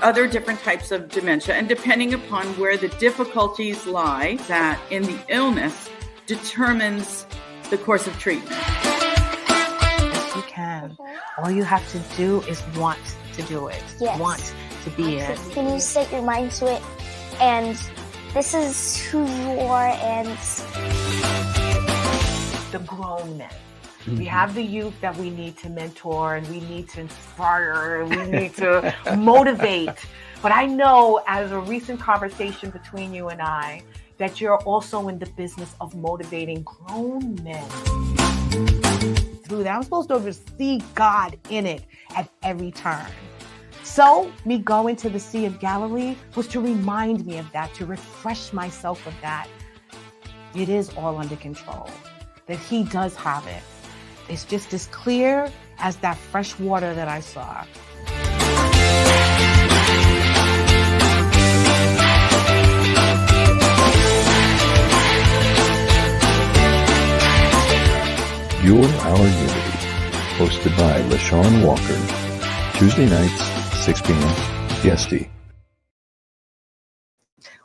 other different types of dementia, and depending upon where the difficulties lie, that in the illness determines the course of treatment. Yes, you can. All you have to do is want to do it. Yes. Want to be it. When you set your mind to it, and this is who you are, and the grown men. We have the youth that we need to mentor, and we need to inspire, and we need to motivate. But I know, as a recent conversation between you and I, that you're also in the business of motivating grown men. Through that, I'm supposed to see God in it at every turn. So me going to the Sea of Galilee was to remind me of that, to refresh myself of that. It is all under control, that He does have it. It's just as clear as that fresh water that I saw. You're Our Unity, hosted by LeShawn Walker, Tuesday nights, 6 p.m. PST.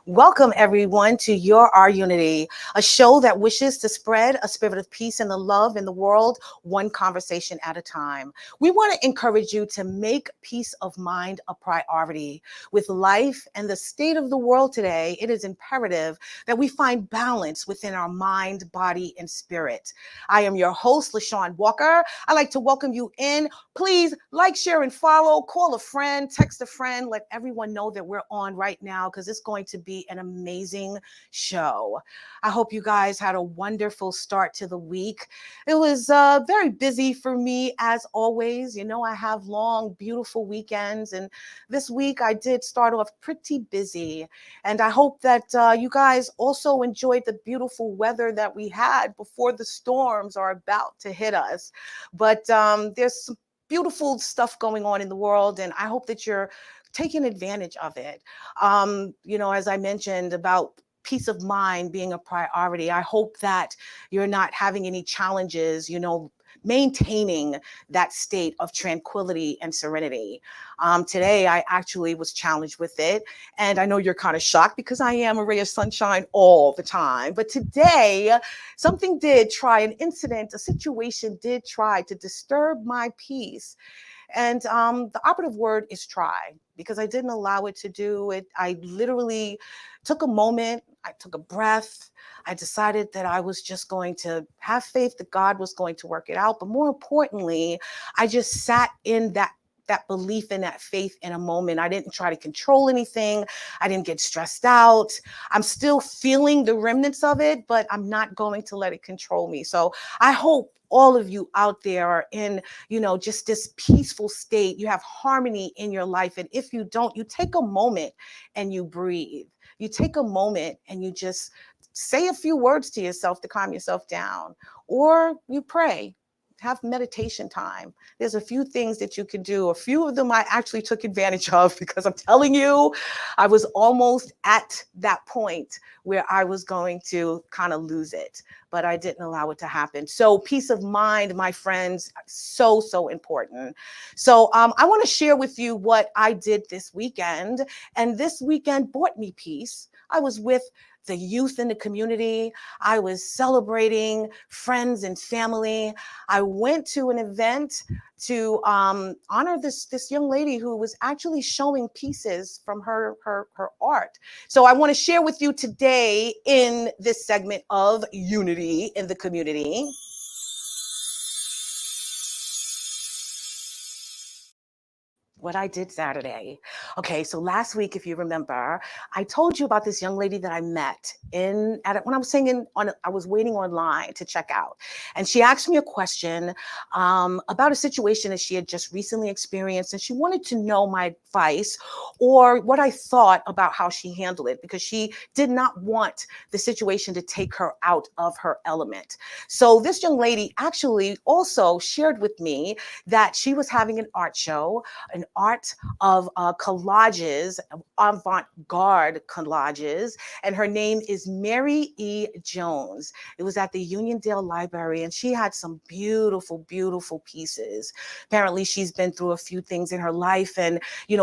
Welcome, everyone, to Your Our Unity, a show that wishes to spread a spirit of peace and the love in the world, one conversation at a time. We want to encourage you to make peace of mind a priority. With life and the state of the world today, it is imperative that we find balance within our mind, body, and spirit. I am your host, LeShawn Walker. I'd like to welcome you in. Please like, share, and follow. Call a friend, text a friend. Let everyone know that we're on right now, because it's going to be an amazing show. I hope you guys had a wonderful start to the week. It was very busy for me, as always. You know, I have long, beautiful weekends, and this week I did start off pretty busy. And I hope that you guys also enjoyed the beautiful weather that we had before the storms are about to hit us. But there's some beautiful stuff going on in the world, and I hope that you're taking advantage of it. You know, as I mentioned about peace of mind being a priority, I hope that you're not having any challenges, you know, maintaining that state of tranquility and serenity. Today, I actually was challenged with it. And I know you're kind of shocked, because I am a ray of sunshine all the time. But today, something did try, an incident, a situation did try to disturb my peace. And the operative word is try, because I didn't allow it to do it. I literally took a moment, I took a breath. I decided that I was just going to have faith that God was going to work it out. But more importantly, I just sat in that belief and that faith in a moment. I didn't try to control anything. I didn't get stressed out. I'm still feeling the remnants of it, but I'm not going to let it control me. So I hope all of you out there are in, you know, just this peaceful state. You have harmony in your life. And if you don't, you take a moment and you breathe. You take a moment and you just say a few words to yourself to calm yourself down, or you pray. Have meditation time. There's a few things that you can do. A few of them I actually took advantage of, because I'm telling you, I was almost at that point where I was going to kind of lose it, but I didn't allow it to happen. So peace of mind, my friends, so important. So I want to share with you what I did this weekend, and this weekend brought me peace. I was with the youth in the community. I was celebrating friends and family. I went to an event to honor this young lady who was actually showing pieces from her art. So I want to share with you today in this segment of Unity in the Community. What I did Saturday. Okay, so last week, if you remember, I told you about this young lady that I met when I was singing I was waiting online to check out. And she asked me a question about a situation that she had just recently experienced. And she wanted to know my advice or what I thought about how she handled it, because she did not want the situation to take her out of her element. So this young lady actually also shared with me that she was having an art show, an art of collages avant-garde collages, and her name is Mary E. Jones. It was at the Uniondale Library, and she had some beautiful, beautiful pieces. Apparently, she's been through a few things in her life, and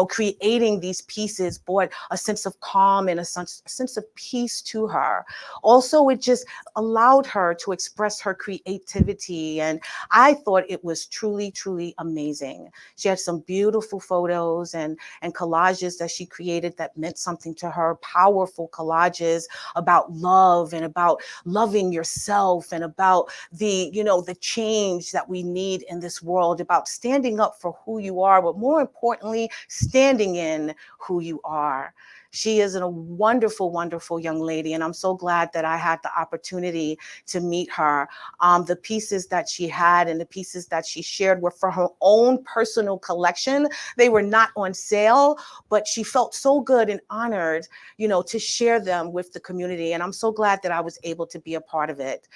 creating these pieces brought a sense of calm and a sense of peace to her. Also, it just allowed her to express her creativity, and I thought it was truly, truly amazing. She had some beautiful photos and collages that she created that meant something to her, powerful collages about love and about loving yourself and about the change that we need in this world, about standing up for who you are, but more importantly, standing in who you are. She is a wonderful, wonderful young lady, and I'm so glad that I had the opportunity to meet her. The pieces that she had and the pieces that she shared were for her own personal collection. They were not on sale, but she felt so good and honored, to share them with the community, and I'm so glad that I was able to be a part of it.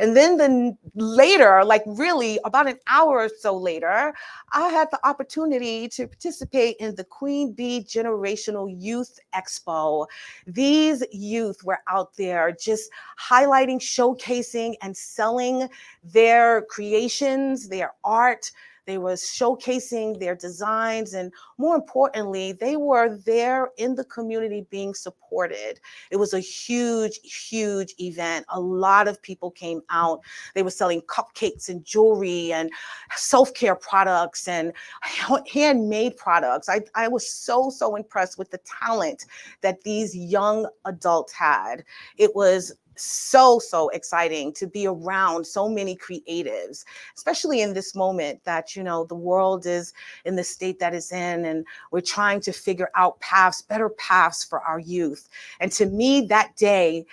And then later, like really about an hour or so later, I had the opportunity to participate in the Queen Bee Generational Youth Expo. These youth were out there just highlighting, showcasing, and selling their creations, their art. They were showcasing their designs, and more importantly, they were there in the community being supported. It was a huge, huge event. A lot of people came out. They were selling cupcakes and jewelry and self-care products and handmade products. I was so impressed with the talent that these young adults had. It was so exciting to be around so many creatives, especially in this moment that, the world is in the state that it's in, and we're trying to figure out better paths for our youth. And to me, that day,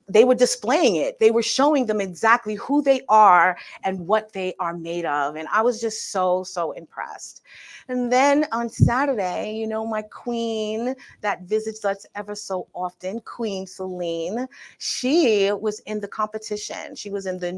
they were displaying it. They were showing them exactly who they are and what they are made of. And I was just so impressed. And then on Saturday, my queen that visits us ever so often, Queen Celine, she was in the competition. She was in the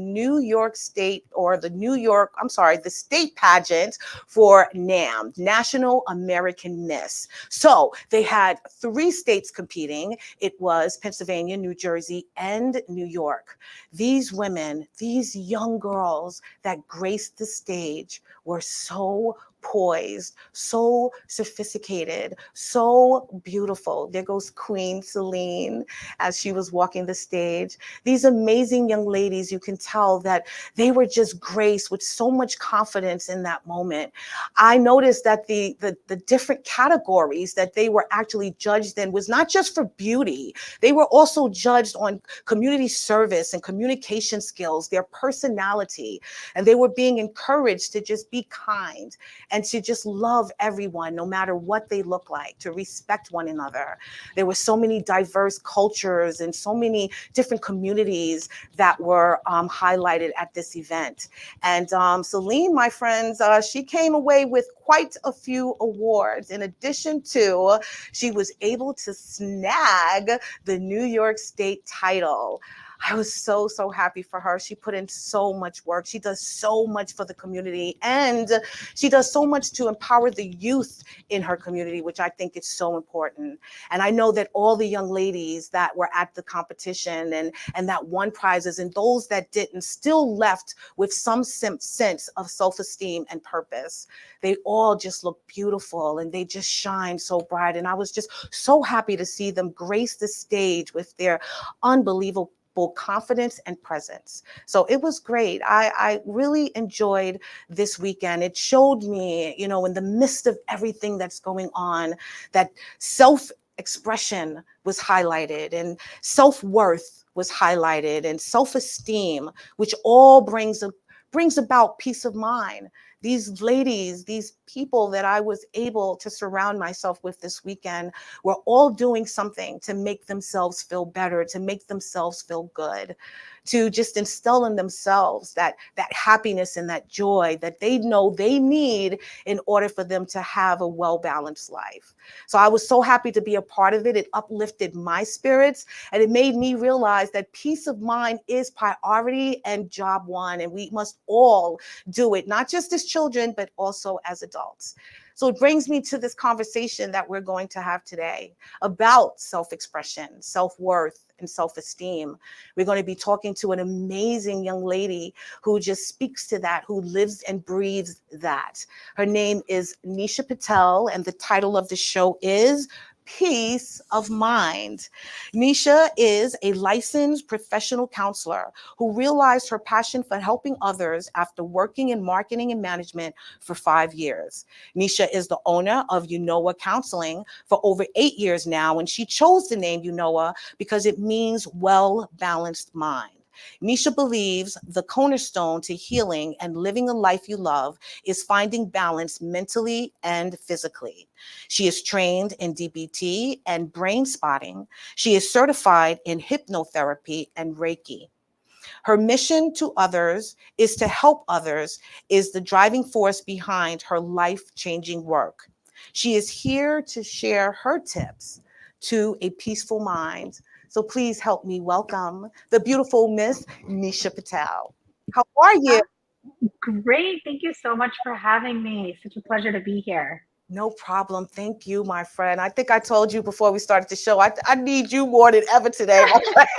the state pageant for NAM, National American Miss. So they had 3 states competing. It was Pennsylvania, New Jersey, and New York. These women, these young girls that graced the stage were so poised, so sophisticated, so beautiful. There goes Queen Celine as she was walking the stage. These amazing young ladies, you can tell that they were just graced with so much confidence in that moment. I noticed that the different categories that they were actually judged in was not just for beauty. They were also judged on community service and communication skills, their personality, and they were being encouraged to just be kind and to just love everyone, no matter what they look like, to respect one another. There were so many diverse cultures and so many different communities that were highlighted at this event. And Celine, my friends, she came away with quite a few awards. In addition to, she was able to snag the New York State title. I was so happy for her. She put in so much work. She does so much for the community, and she does so much to empower the youth in her community, which I think is so important. And I know that all the young ladies that were at the competition and that won prizes, and those that didn't, still left with some sense of self-esteem and purpose. They all just look beautiful and they just shine so bright. And I was just so happy to see them grace the stage with their unbelievable confidence and presence. So it was great. I really enjoyed this weekend. It showed me, in the midst of everything that's going on, that self-expression was highlighted and self-worth was highlighted and self-esteem, which all brings about peace of mind. These ladies, these people that I was able to surround myself with this weekend were all doing something to make themselves feel better, to make themselves feel good, to just instill in themselves that happiness and that joy that they know they need in order for them to have a well-balanced life. So I was so happy to be a part of it. It uplifted my spirits, and it made me realize that peace of mind is priority and job one, and we must all do it, not just as children, but also as adults. So it brings me to this conversation that we're going to have today about self-expression, self-worth, and self-esteem. We're going to be talking to an amazing young lady who just speaks to that, who lives and breathes that. Her name is Nisha Patel, and the title of the show is Peace of Mind. Nisha is a licensed professional counselor who realized her passion for helping others after working in marketing and management for 5 years. Nisha is the owner of Unoa Counseling for over 8 years now, and she chose the name Unoa because it means well-balanced mind. Nisha believes the cornerstone to healing and living a life you love is finding balance mentally and physically. She is trained in DBT and brain spotting. She is certified in hypnotherapy and Reiki. Her mission to others is to help others is the driving force behind her life-changing work. She is here to share her tips to a peaceful mind. So please help me welcome the beautiful Miss Nisha Patel. How are you? Great. Thank you so much for having me. Such a pleasure to be here. No problem. Thank you, my friend. I think I told you before we started the show, I need you more than ever today, my friend.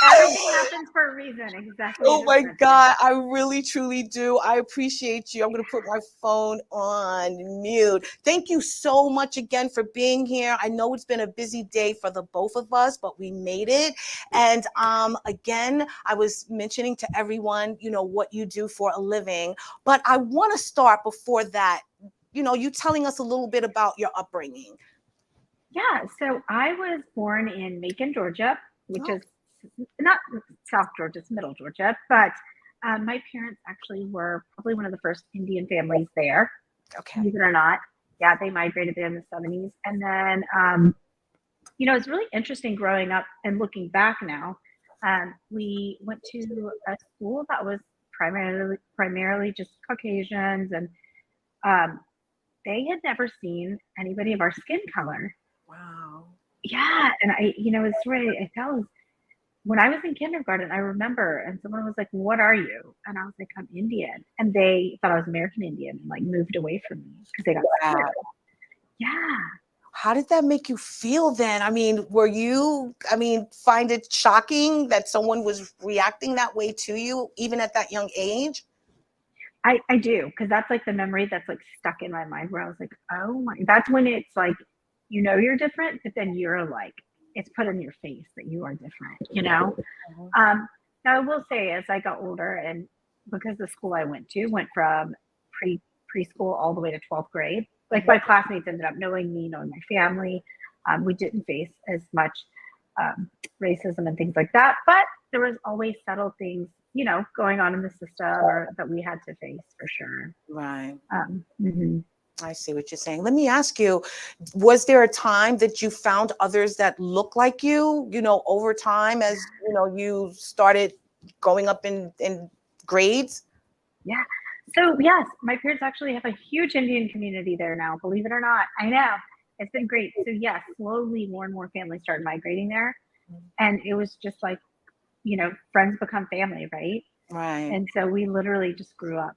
Everything happens for a reason. Exactly. Oh my God, I really truly do. I appreciate you. I'm going to put my phone on mute. Thank you so much again for being here. I know it's been a busy day for the both of us, but we made it. And again, I was mentioning to everyone, what you do for a living, but I want to start before that, you telling us a little bit about your upbringing. Yeah. So I was born in Macon, Georgia, which is not South Georgia, it's Middle Georgia, but my parents actually were probably one of the first Indian families there. Okay. Believe it or not. Yeah, they migrated there in the 70s. And then, it's really interesting growing up and looking back now. We went to a school that was primarily just Caucasians, and they had never seen anybody of our skin color. Wow. Yeah. And it's really, I felt when I was in kindergarten, I remember, and someone was like, "What are you?" And I was like, "I'm Indian." And they thought I was American Indian and like moved away from me because they got scared. Yeah. How did that make you feel then? I mean, find it shocking that someone was reacting that way to you, even at that young age? I do, because that's like the memory that's like stuck in my mind where I was like, oh my, that's when it's like, you're different, but then you're like, it's put in your face that you are different, Mm-hmm. Now I will say as I got older, and because the school I went from preschool all the way to 12th grade, like my classmates ended up knowing me, knowing my family. We didn't face as much racism and things like that, but there was always subtle things, going on in the system or that we had to face for sure. Right. Mm-hmm. I see what you're saying. Let me ask you, was there a time that you found others that look like you, over time as, you started going up in grades? Yeah. So yes, my parents actually have a huge Indian community there now, believe it or not. I know. It's been great. So yes, slowly more and more families started migrating there. And it was just like, friends become family, right? Right. And so we literally just grew up.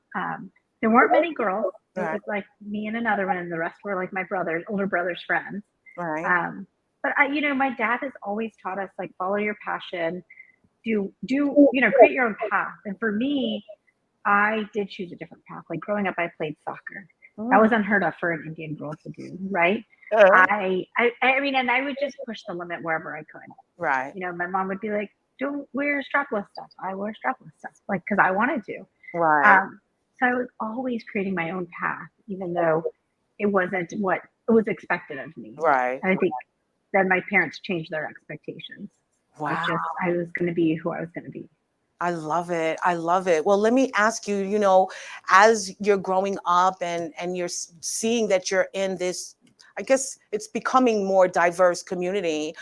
There weren't many girls. It Right. was like me and another one, and the rest were like my older brother's friends. Right. But my dad has always taught us like follow your passion, do create your own path. And for me, I did choose a different path. Like growing up, I played soccer. That was unheard of for an Indian girl to do, right? I mean, and I would just push the limit wherever I could. Right. My mom would be like, "Don't wear strapless stuff." I wear strapless stuff, like because I wanted to. Right. So I was always creating my own path, even though it wasn't what it was expected of me. Right. And I think then my parents changed their expectations. Wow. I was going to be who I was going to be. I love it. I love it. Well, let me ask you, as you're growing up and you're seeing that you're in this, I guess it's becoming more diverse community.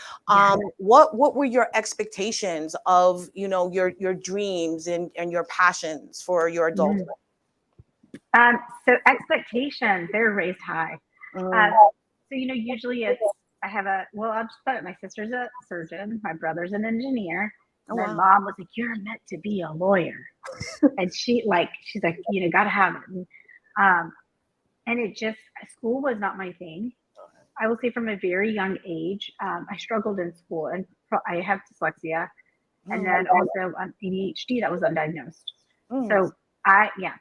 What were your expectations of, your dreams and your passions for your adulthood? So expectations, they're raised high. So, usually I'll just put it, my sister's a surgeon, my brother's an engineer. And my mom was like, "You're meant to be a lawyer." And she's like, gotta have it. And, And school was not my thing. I will say from a very young age, I struggled in school, and I have dyslexia, and then also ADHD that was undiagnosed. So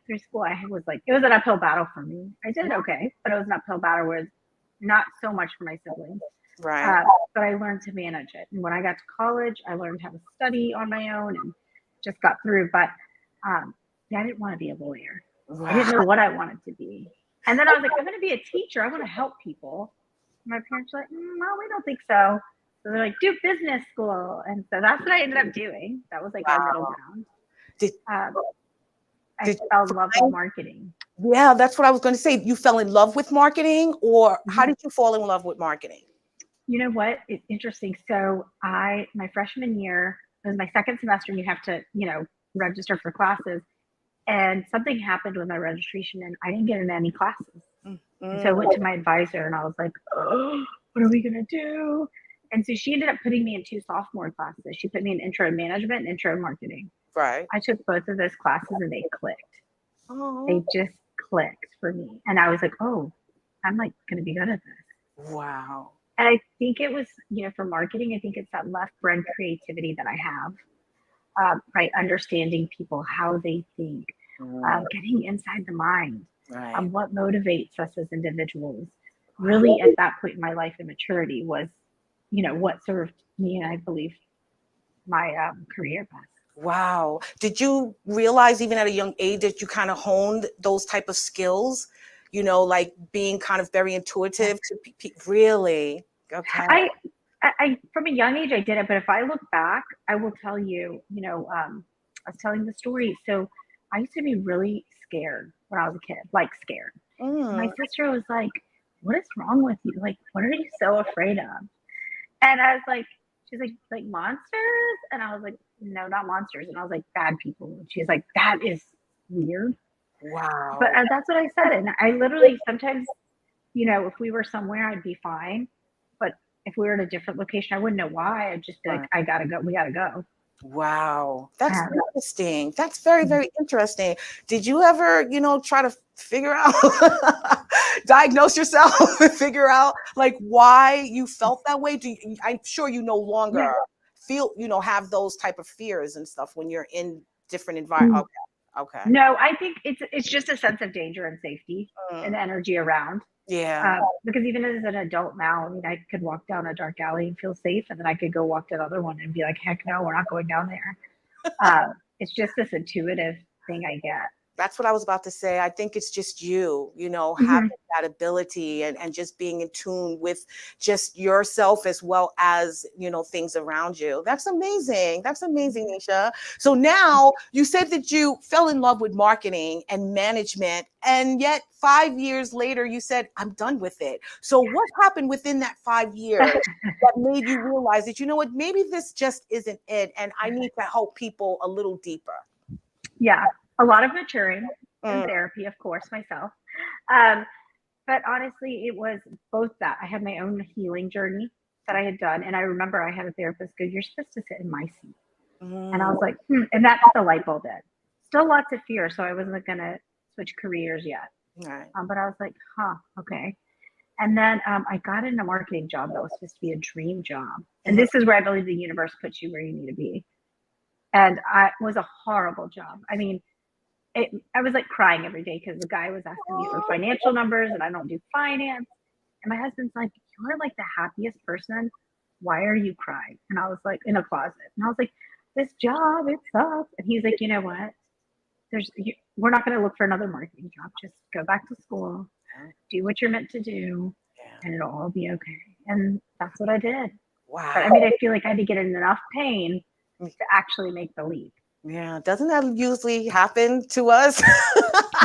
through school, it was an uphill battle for me. I did okay, but it was an uphill battle where not so much for my siblings. Right. But I learned to manage it. And when I got to college, I learned how to study on my own and just got through. But I didn't want to be a lawyer. Wow. I didn't know what I wanted to be. And then I was like, I'm going to be a teacher. I want to help people. My parents were like, no, we don't think so. So they're like, do business school. And so that's what I ended up doing. That was like our middle ground. I fell in love with marketing. Yeah, that's what I was going to say. You fell in love with marketing, or how did you fall in love with marketing? You know what? It's interesting. So my freshman year, it was my second semester, and you have to, register for classes. And something happened with my registration, and I didn't get into any classes. And so I went to my advisor, and I was like, oh, what are we going to do? And so she ended up putting me in 2 sophomore classes. She put me in intro to management and intro to marketing. Right. I took both of those classes, and they clicked. Oh. They just clicked for me. And I was like, oh, I'm like going to be good at this. Wow. And I think it was, for marketing, I think it's that left brain creativity that I have, right? Understanding people, how they think, getting inside the mind, right. What motivates us as individuals. Really, at that point in my life and maturity was, what served me, and I believe my career best. Wow. Did you realize even at a young age that you kind of honed those type of skills, like being kind of very intuitive to really? Okay. I from a young age, I did it. But if I look back, I will tell you, I was telling the story. So I used to be really scared when I was a kid, like scared. My sister was like, what is wrong with you? Like, what are you so afraid of? And I was like, she's like monsters? And I was like, no, not monsters. And I was like, bad people. And she's like, that is weird. Wow. But that's what I said. And I literally sometimes, if we were somewhere, I'd be fine. But if we were in a different location, I wouldn't know why. I'd just be like, I gotta go. We gotta go. Wow. That's interesting. That's very, very interesting. Did you ever, try to figure out, diagnose yourself and figure out like why you felt that way? I'm sure you no longer feel, have those type of fears and stuff when you're in different environments. Okay. No, I think it's just a sense of danger and safety and energy around. Yeah. Because even as an adult now, I mean, I could walk down a dark alley and feel safe, and then I could go walk to another one and be like, heck no, we're not going down there. It's just this intuitive thing I get. That's what I was about to say. I think it's just you, having that ability and just being in tune with just yourself as well as, things around you. That's amazing. That's amazing, Nisha. So now you said that you fell in love with marketing and management, and yet 5 years later, you said, I'm done with it. So what happened within that 5 years that made you realize that, maybe this just isn't it, and I need to help people a little deeper? Yeah. A lot of maturing in therapy, of course, myself. But honestly, it was both that. I had my own healing journey that I had done. And I remember I had a therapist go, you're supposed to sit in my seat. And I was like, and that's the light bulb did. Still lots of fear. So I wasn't going to switch careers yet. Right. But I was like, okay. And then I got in a marketing job that was supposed to be a dream job. And this is where I believe the universe puts you where you need to be. And it was a horrible job. I mean, I was like crying every day because the guy was asking me for financial numbers and I don't do finance. And my husband's like, you're like the happiest person. Why are you crying? And I was like, in a closet. And I was like, this job, it sucks. And he's like, you know what? We're not going to look for another marketing job. Just go back to school, do what you're meant to do, and it'll all be okay. And that's what I did. Wow. But I mean, I feel like I had to get in enough pain to actually make the leap. Yeah, doesn't that usually happen to us?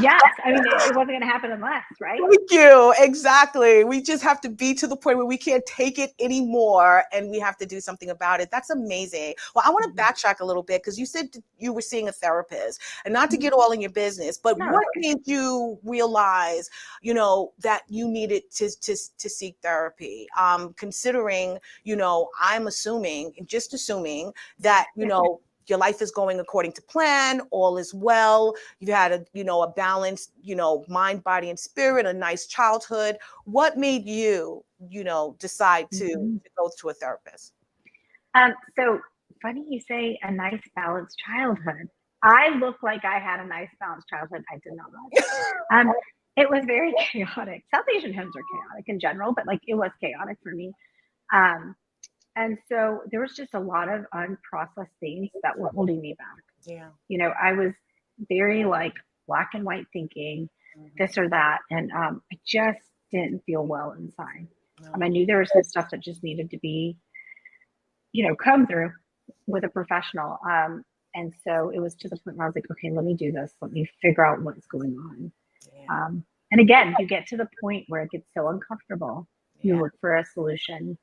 Yes, I mean, it wasn't going to happen unless, right? Thank you. Exactly. We just have to be to the point where we can't take it anymore and we have to do something about it. That's amazing. Well, I want to backtrack a little bit because you said you were seeing a therapist, and not to get all in your business, but what made you realize, that you needed to seek therapy? Considering, I'm assuming that, your life is going according to plan, all is well, you've had a balanced, mind, body, and spirit, a nice childhood. What made you, decide to go to a therapist? So funny you say a nice balanced childhood. I look like I had a nice balanced childhood. I did not. It was very chaotic. South Asian homes are chaotic in general, but like it was chaotic for me. And so there was just a lot of unprocessed things that were holding me back. Yeah. I was very like black and white thinking, this or that. And I just didn't feel well inside. No. I knew there was some stuff that just needed to be, come through with a professional. And so it was to the point where I was like, okay, let me do this. Let me figure out what's going on. Yeah. And again, you get to the point where it gets so uncomfortable. You Yeah. look for a solution.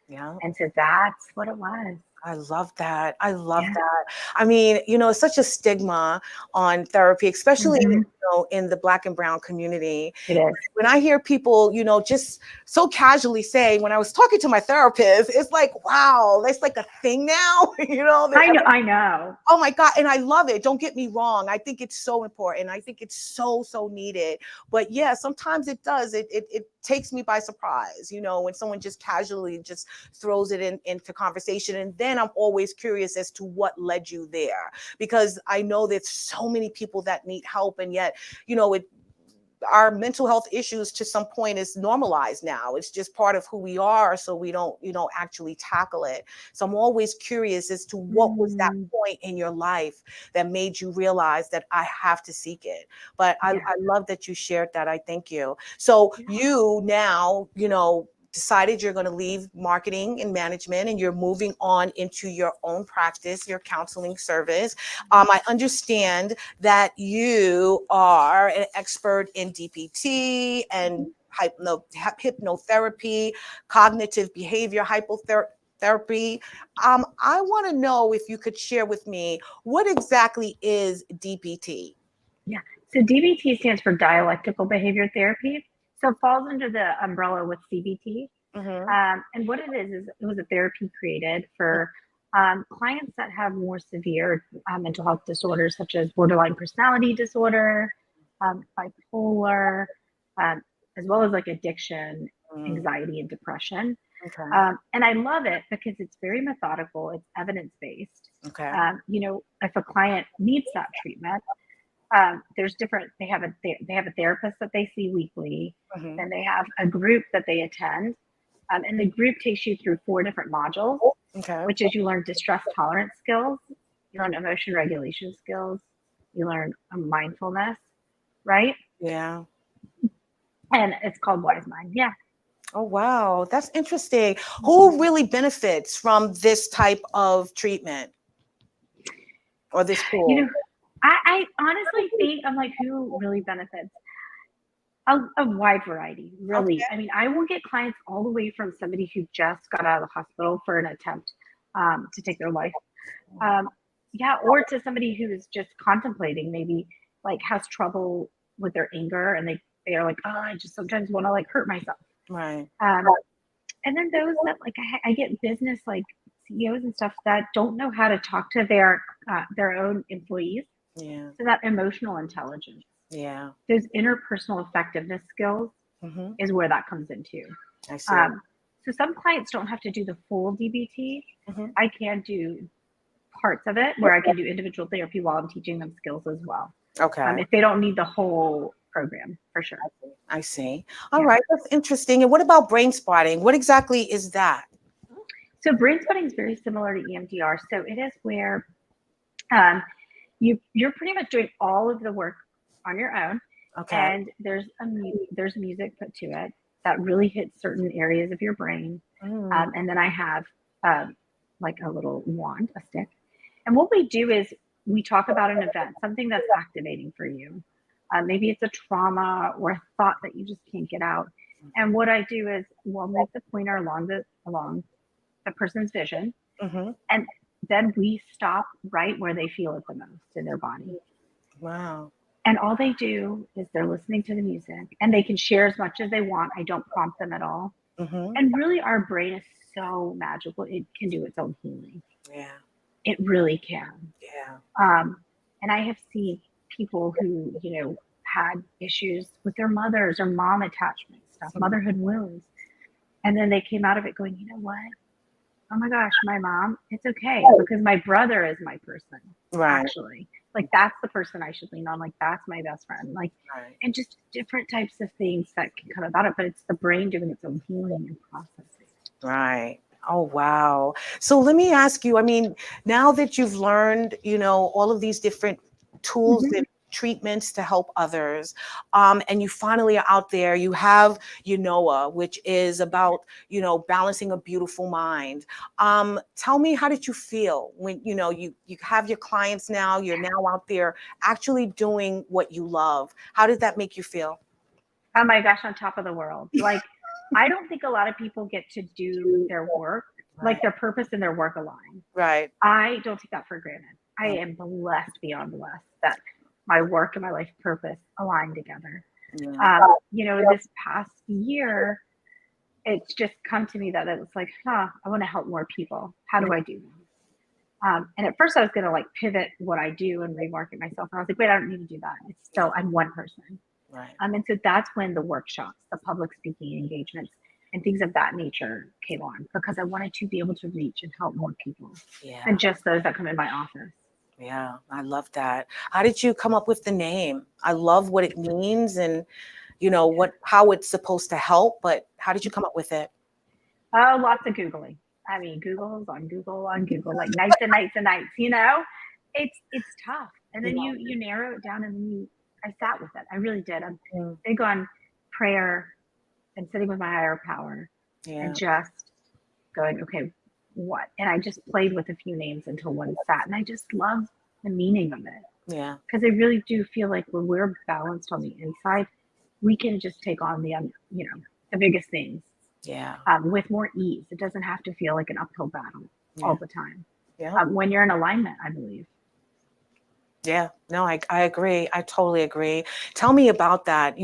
Yeah. And so that's what it was. I love that. I love that. I mean, it's such a stigma on therapy, especially in the Black and Brown community. It is. When I hear people, just so casually say, when I was talking to my therapist, it's like, wow, that's like a thing now. I know. Oh my God. And I love it. Don't get me wrong. I think it's so important. I think it's so, so needed. But yeah, sometimes it does. It takes me by surprise, when someone just casually just throws it into conversation. And then I'm always curious as to what led you there, because I know there's so many people that need help. And yet, our mental health issues to some point is normalized now. It's just part of who we are. So we don't, actually tackle it. So I'm always curious as to what was that point in your life that made you realize that I have to seek it. But I love that you shared that. I thank you. So you now, decided you're going to leave marketing and management and you're moving on into your own practice, your counseling service. I understand that you are an expert in DPT and hypnotherapy, cognitive behavior hypotherapy. I want to know if you could share with me, what exactly is DPT? Yeah. So DBT stands for dialectical behavior therapy. So it falls under the umbrella with CBT. And what it is it was a therapy created for clients that have more severe mental health disorders, such as borderline personality disorder, bipolar, as well as like addiction, anxiety, and depression. Okay. And I love it because it's very methodical. It's evidence-based. Okay. If a client needs that treatment, there's different, they have a therapist that they see weekly, then they have a group that they attend. And the group takes you through 4 different modules, which is you learn distress tolerance skills, you learn emotion regulation skills, you learn mindfulness, right? Yeah. And it's called Wise Mind. Yeah. Oh, wow. That's interesting. Who really benefits from this type of treatment or this tool? I honestly think I'm like, who really benefits? A wide variety, really. Okay. I mean, I will get clients all the way from somebody who just got out of the hospital for an attempt to take their life. Or to somebody who is just contemplating, maybe like has trouble with their anger and they are like, oh, I just sometimes want to like hurt myself. Right. And then those that like I get business like CEOs and stuff that don't know how to talk to their own employees. Yeah. So that emotional intelligence. Yeah. Those interpersonal effectiveness skills is where that comes into. I see. So some clients don't have to do the full DBT. I can do parts of it where I can do individual therapy while I'm teaching them skills as well. Okay. If they don't need the whole program, for sure. I see. All right. That's interesting. And what about brain spotting? What exactly is that? So brain spotting is very similar to EMDR. So it is where you're pretty much doing all of the work on your own. Okay. And there's music put to it that really hits certain areas of your brain. And then I have like a little wand, a stick. And what we do is we talk about an event, something that's activating for you. Maybe it's a trauma or a thought that you just can't get out. And what I do is we'll move the pointer along the person's vision. And then we stop right where they feel it the most in their body. Wow. And all they do is they're listening to the music and they can share as much as they want. I don't prompt them at all. And really our brain is so magical. It can do its own healing. Yeah. It really can. Yeah. And I have seen people who, had issues with their mothers or mom attachment stuff, motherhood wounds. And then they came out of it going, you know what? Oh my gosh, my mom, it's okay because my brother is my person. Right. Actually, like that's the person I should lean on. Like that's my best friend. Like, Right. and just different types of things that can come about it. But it's the brain doing its own healing and processing. Right. Oh, wow. So let me ask you, I mean, now that you've learned, all of these different tools and treatments to help others, and you finally are out there, you have Unoa, which is about, balancing a beautiful mind. Tell me, how did you feel when, you have your clients now, you're now out there actually doing what you love? How did that make you feel? Oh my gosh, on top of the world. Like, I don't think a lot of people get to do their work, like their purpose and their work align. Right. I don't take that for granted. I am blessed beyond blessed that my work and my life purpose align together. Yeah. This past year, it's just come to me that it's like, I want to help more people. How do I do that? And at first I was going to like pivot what I do and remarket myself. And I was like, wait, I don't need to do that. It's still, I'm one person. Right. And so that's when the workshops, the public speaking engagements, and things of that nature came on because I wanted to be able to reach and help more people than just those that come in my office. Yeah, I love that. How did you come up with the name? I love what it means and, how it's supposed to help, but how did you come up with it? Oh, lots of Googling. I mean, Google's on Google, like nights and nights and nights, it's tough. And then you narrow it down and then I sat with it. I really did. I'm big on prayer and sitting with my higher power and just going, okay, what? And I just played with a few names until one sat. And I just love the meaning of it. Yeah. Because I really do feel like when we're balanced on the inside, we can just take on the biggest things with more ease. It doesn't have to feel like an uphill battle all the time. Yeah. When you're in alignment, I believe. Yeah, no, I agree. I totally agree. Tell me about that,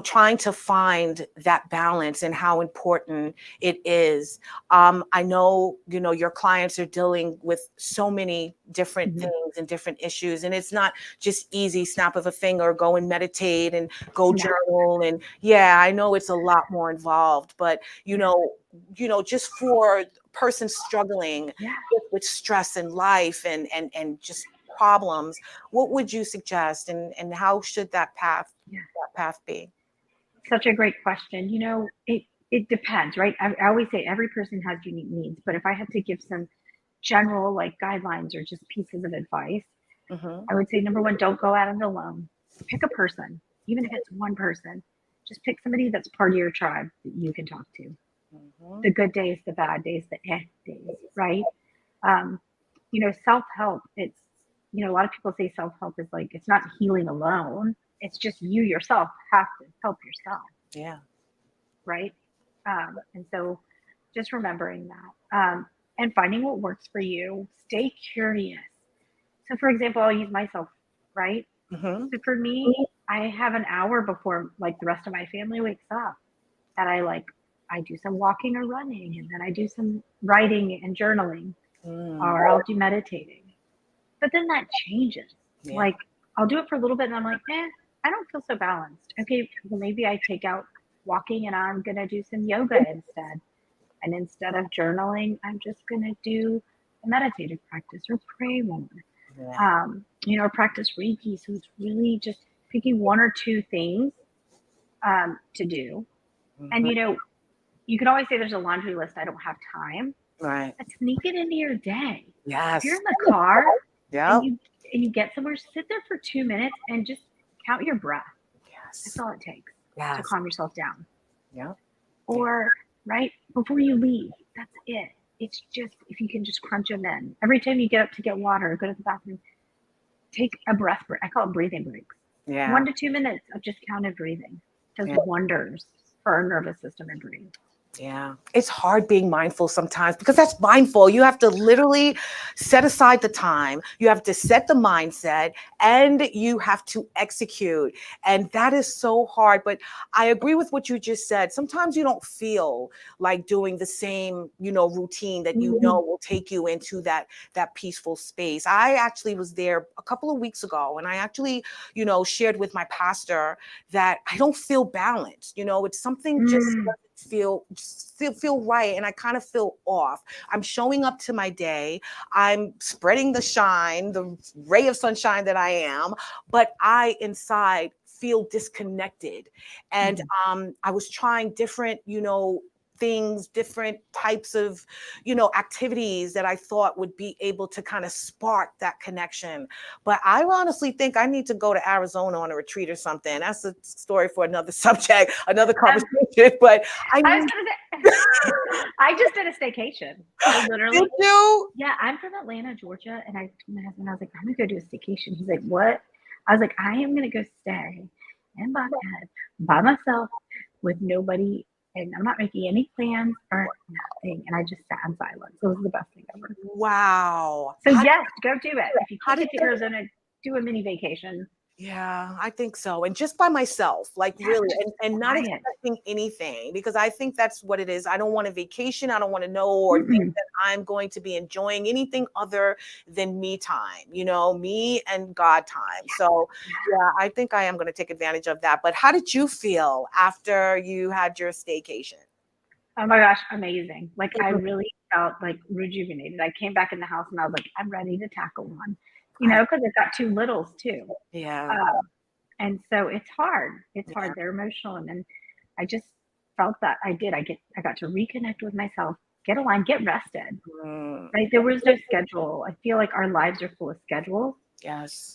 trying to find that balance and how important it is. I know, your clients are dealing with so many different things and different issues, and it's not just easy snap of a finger, go and meditate and go journal. And I know it's a lot more involved, but, just for a person struggling with stress in life and just problems, what would you suggest and how should that path be? Such a great question. It depends, right? I always say every person has unique needs, but if I had to give some general like guidelines or just pieces of advice, I would say number one, don't go at it alone. Pick a person, even if it's one person. Just pick somebody that's part of your tribe that you can talk to. The good days, the bad days, the days, right? Self-help, it's, a lot of people say self-help is like, it's not healing alone. It's just you yourself have to help yourself. Yeah. Right. And so just remembering that and finding what works for you. Stay curious. So for example, I'll use myself, right? So for me, I have an hour before like the rest of my family wakes up that I do some walking or running, and then I do some writing and journaling, or I'll do meditating. But then that changes. Yeah. Like I'll do it for a little bit and I'm like, I don't feel so balanced. Okay, well maybe I take out walking and I'm gonna do some yoga instead. And instead of journaling, I'm just gonna do a meditative practice or pray more. Or practice Reiki. So it's really just picking one or two things to do. And you can always say there's a laundry list, I don't have time. Right. But sneak it into your day. Yes. If you're in the car Yeah. and you get somewhere, sit there for 2 minutes and just count your breath. Yes. That's all it takes to Yes. calm yourself down. Yeah. Or right before you leave, that's it. It's just, if you can just crunch them in. Every time you get up to get water or go to the bathroom, take a breath break. I call it breathing breaks. Yeah. 1 to 2 minutes of just counted breathing does wonders for our nervous system and brain. Yeah, it's hard being mindful sometimes because that's mindful. You have to literally set aside the time, you have to set the mindset, and you have to execute. And that is so hard. But I agree with what you just said. Sometimes you don't feel like doing the same, routine that will take you into that peaceful space. I actually was there a couple of weeks ago, and I actually, shared with my pastor that I don't feel balanced. It's something just feel right, and I kind of feel off. I'm showing up to my day, I'm spreading the ray of sunshine that I am, but I inside feel disconnected. And I was trying different things, different types of activities that I thought would be able to kind of spark that connection. But I honestly think I need to go to Arizona on a retreat or something. That's a story for another subject, another conversation. But I just did a staycation. Literally. Did you? Yeah, I'm from Atlanta, Georgia, and I told my husband, I was like, I'm gonna go do a staycation. He's like, what? I was like, I am gonna go stay in Buckhead by myself with nobody, and I'm not making any plans or nothing. And I just sat in silence. So it was the best thing ever. Wow. So yes, go do it. If you can't get to Arizona, do a mini vacation. Yeah, I think so. And just by myself, like really, and not expecting anything, because I think that's what it is. I don't want a vacation. I don't want to know or think that I'm going to be enjoying anything other than me time, me and God time. So yeah, I think I am going to take advantage of that. But how did you feel after you had your staycation? Oh my gosh, amazing. Like I really felt like rejuvenated. I came back in the house and I was like, I'm ready to tackle one. Because I've got two littles too. Yeah. And so it's hard. It's hard. They're emotional. And then I just felt that I got to reconnect with myself, get aligned, get rested. Right. There was no schedule. I feel like our lives are full of schedules. Yes.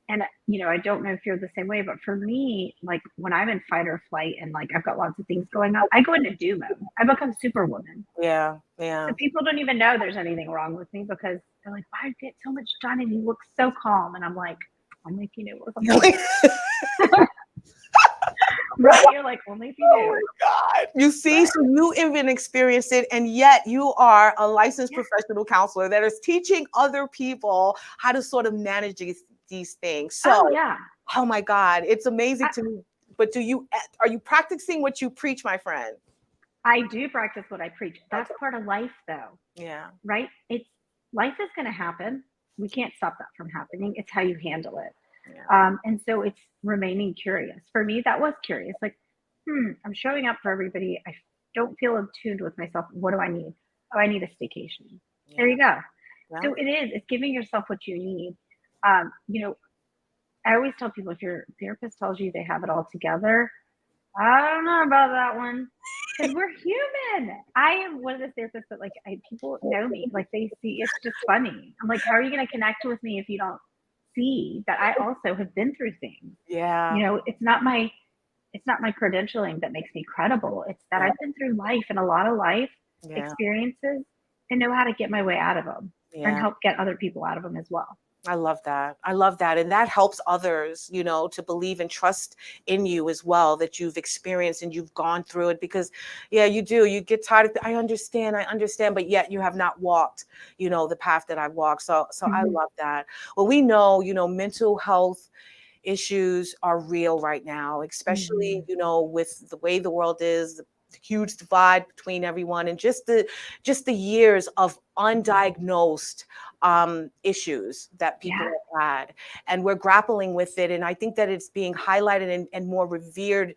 And I don't know if you're the same way, but for me, like when I'm in fight or flight and like I've got lots of things going on, I go into do mode. I become superwoman. Yeah. Yeah. So people don't even know there's anything wrong with me because they're like, "Why get so much done and you look so calm?" And I'm like, "Only if you knew what was on." Right? You're like, "Only if you knew." Oh my God. You see, so you even experienced it, and yet you are a licensed professional counselor that is teaching other people how to sort of manage these things. So, oh my God, it's amazing to me. But are you practicing what you preach, my friend? I do practice what I preach. That's part of life, though. Yeah. Right? Life is going to happen. We can't stop that from happening. It's how you handle it. Yeah. And so it's remaining curious. For me, that was curious. Like, I'm showing up for everybody. I don't feel attuned with myself. What do I need? Oh, I need a staycation. Yeah. There you go. Yeah. So it's giving yourself what you need. I always tell people, if your therapist tells you they have it all together, I don't know about that one, because we're human. I am one of the therapists that people know me, like they see, it's just funny. I'm like, how are you going to connect with me if you don't see that I also have been through things? Yeah. It's not my credentialing that makes me credible. It's that I've been through life and a lot of life experiences and know how to get my way out of them and help get other people out of them as well. I love that. And that helps others, to believe and trust in you as well, that you've experienced and you've gone through it, because you do. You get tired of I understand, but yet you have not walked, the path that I've walked. So I love that. Well, we know, mental health issues are real right now, especially, with the way the world is, the huge divide between everyone, and just the years of undiagnosed issues that people have had, and we're grappling with it. And I think that it's being highlighted and more revered,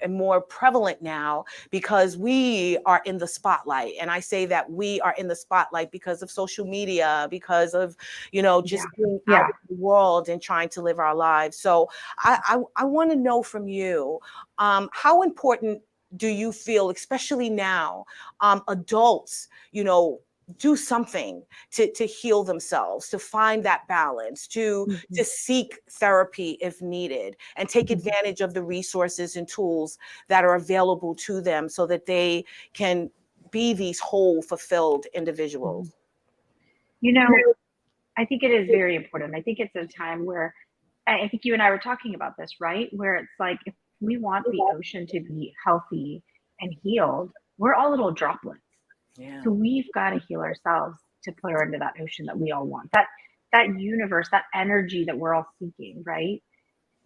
and more prevalent now because we are in the spotlight. And I say that we are in the spotlight because of social media, because of, just being out in the world and trying to live our lives. So I want to know from you, how important do you feel, especially now, adults, do something to heal themselves, to find that balance, to seek therapy if needed, and take advantage of the resources and tools that are available to them so that they can be these whole, fulfilled individuals? I think it is very important. I think it's a time where, I think you and I were talking about this, right? Where it's like, if we want the ocean to be healthy, and healed, we're all little droplets. Yeah. So we've got to heal ourselves to put her into that ocean that we all want. That universe, that energy that we're all seeking, right?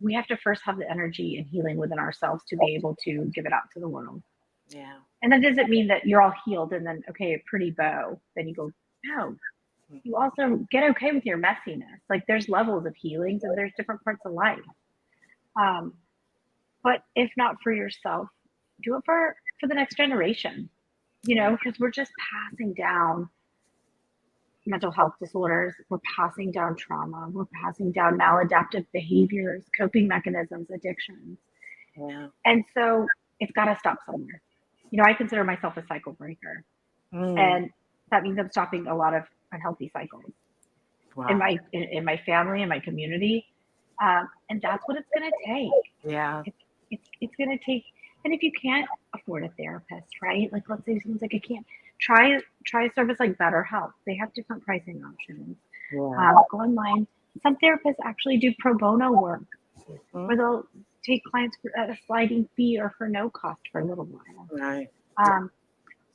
We have to first have the energy and healing within ourselves to be able to give it out to the world. Yeah. And that doesn't mean that you're all healed and then, okay, a pretty bow. Then you go, no. You also get okay with your messiness. Like there's levels of healings and there's different parts of life. But if not for yourself, do it for the next generation, because we're just passing down mental health disorders. We're passing down trauma. We're passing down maladaptive behaviors, coping mechanisms, addictions. Yeah. And so it's got to stop somewhere. I consider myself a cycle breaker. And that means I'm stopping a lot of unhealthy cycles in my family, in my community. And that's what it's going to take. Yeah. It's going to take, and if you can't afford a therapist, right? Like let's say someone's like, I can't, try a service like BetterHelp. They have different pricing options. Yeah. Go online. Some therapists actually do pro bono work, where they'll take clients at a sliding fee or for no cost for a little while. Right.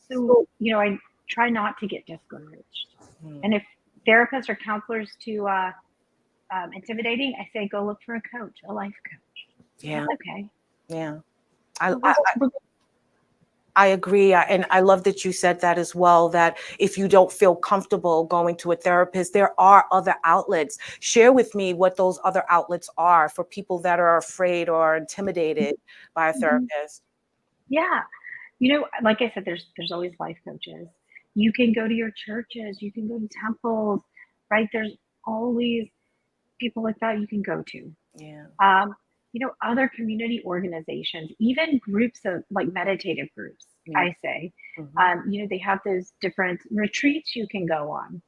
So, I try not to get discouraged. And if therapists or counselors too intimidating, I say go look for a coach, a life coach. Yeah. That's okay. Yeah. I agree. And I love that you said that as well, that if you don't feel comfortable going to a therapist, there are other outlets. Share with me what those other outlets are for people that are afraid or intimidated by a therapist. Yeah. Like I said, there's always life coaches. You can go to your churches, you can go to temples, right? There's always people like that you can go to. Yeah. Other community organizations, even groups of like meditative groups, I say, they have those different retreats you can go on